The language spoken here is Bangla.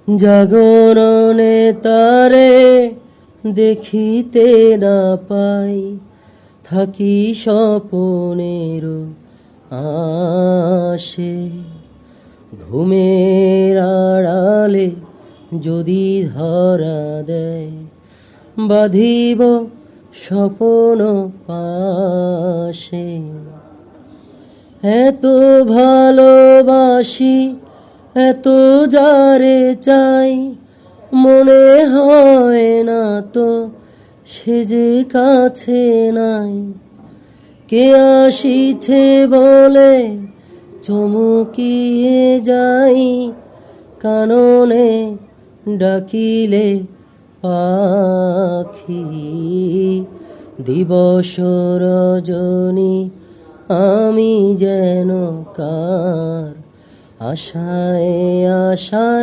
জাগরণে তারে দেখিতে না পাই, থাকি স্বপনের আশে। ঘুমের আড়ালে যদি ধরা দেয়, বাঁধিব স্বপন পাশে। এত ভালোবাসি, এত যারে চাই, মনে হয় না তো সে যে কাছে নাই। কে আসিছে বলে চমকিয়ে যাই, কাননে ডাকিলে পাখি। দিবস রজনী আমি যেন কার আশায় আশায়